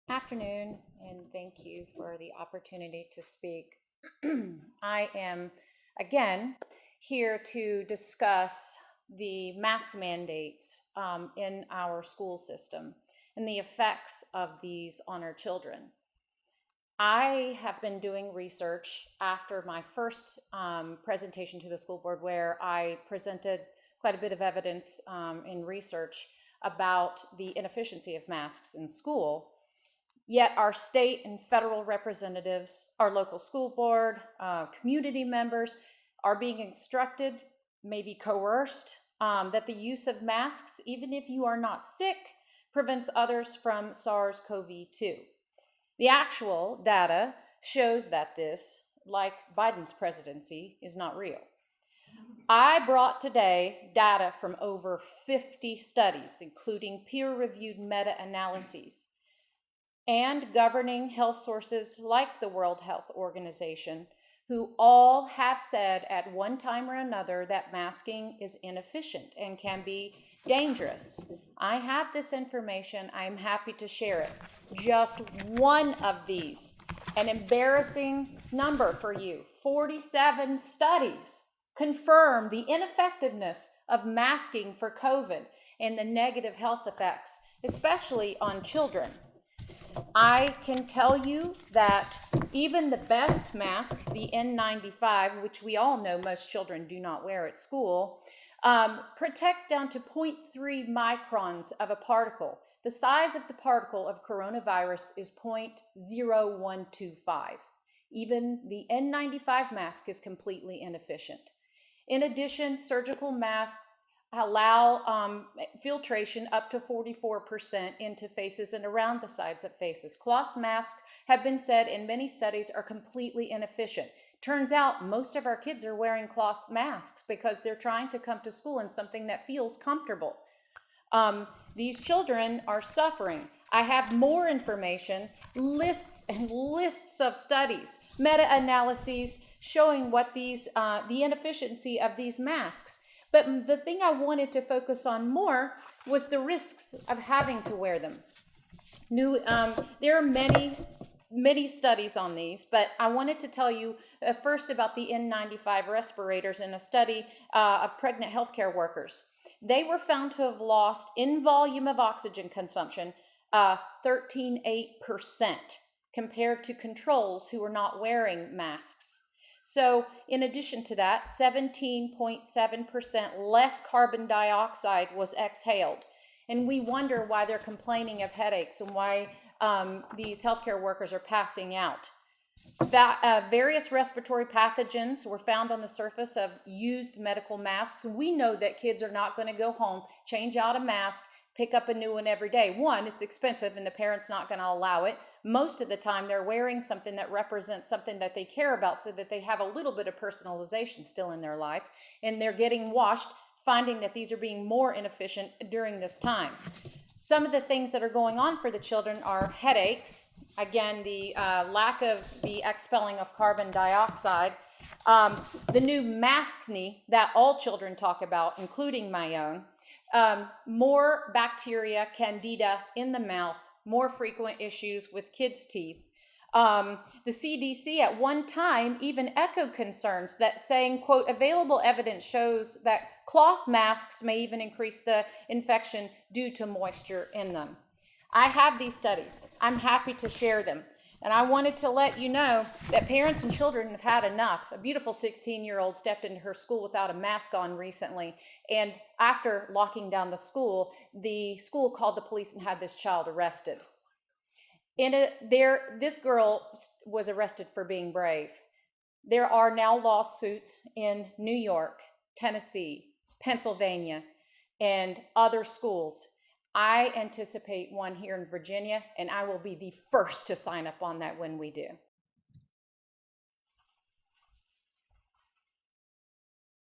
Afternoon, and thank you for the opportunity to speak. I am again here to discuss the mask mandates in our school system and the effects of these on our children. I have been doing research after my first presentation to the school board, where I presented quite a bit of evidence in research about the inefficiency of masks in school. Yet our state and federal representatives, our local school board, community members are being instructed, maybe coerced, that the use of masks, even if you are not sick, prevents others from SARS-CoV-2. The actual data shows that this, like Biden's presidency, is not real. I brought today data from over 50 studies, including peer-reviewed meta-analyses, and governing health sources like the World Health Organization, who all have said at one time or another that masking is inefficient and can be dangerous. I have this information. I'm happy to share it. Just one of these, an embarrassing number for you, 47 studies confirm the ineffectiveness of masking for COVID and the negative health effects, especially on children. I can tell you that even the best mask, the N95, which we all know most children do not wear at school, protects down to 0.3 microns of a particle. The size of the particle of coronavirus is 0.0125. Even the N95 mask is completely inefficient. In addition, surgical masks allow filtration up to 44% into faces and around the sides of faces. Cloth masks have been said in many studies are completely inefficient. Turns out most of our kids are wearing cloth masks because they're trying to come to school in something that feels comfortable. These children are suffering. I have more information, lists and lists of studies, meta-analyses showing what the inefficiency of these masks. But the thing I wanted to focus on more was the risks of having to wear them. There are many studies on these, but I wanted to tell you first about the N95 respirators in a study of pregnant healthcare workers. They were found to have lost in volume of oxygen consumption 13.8% compared to controls who were not wearing masks. So in addition to that, 17.7% less carbon dioxide was exhaled. And we wonder why they're complaining of headaches and why these healthcare workers are passing out. Various respiratory pathogens were found on the surface of used medical masks. We know that kids are not going to go home, change out a mask, pick up a new one every day. One, it's expensive and the parent's not going to allow it. Most of the time they're wearing something that represents something that they care about so that they have a little bit of personalization still in their life, and they're getting washed, finding that these are being more inefficient during this time. Some of the things that are going on for the children are headaches, again, the lack of the expelling of carbon dioxide, the new maskne that all children talk about, including my own, more bacteria, candida in the mouth, more frequent issues with kids' teeth. The CDC at one time even echoed concerns that saying, quote, available evidence shows that cloth masks may even increase the infection due to moisture in them. I have these studies. I'm happy to share them. And I wanted to let you know that parents and children have had enough. A beautiful 16-year-old stepped into her school without a mask on recently. And after locking down the school called the police and had this child arrested. This girl was arrested for being brave. There are now lawsuits in New York, Tennessee, Pennsylvania, and other schools. I anticipate one here in Virginia, and I will be the first to sign up on that when we do.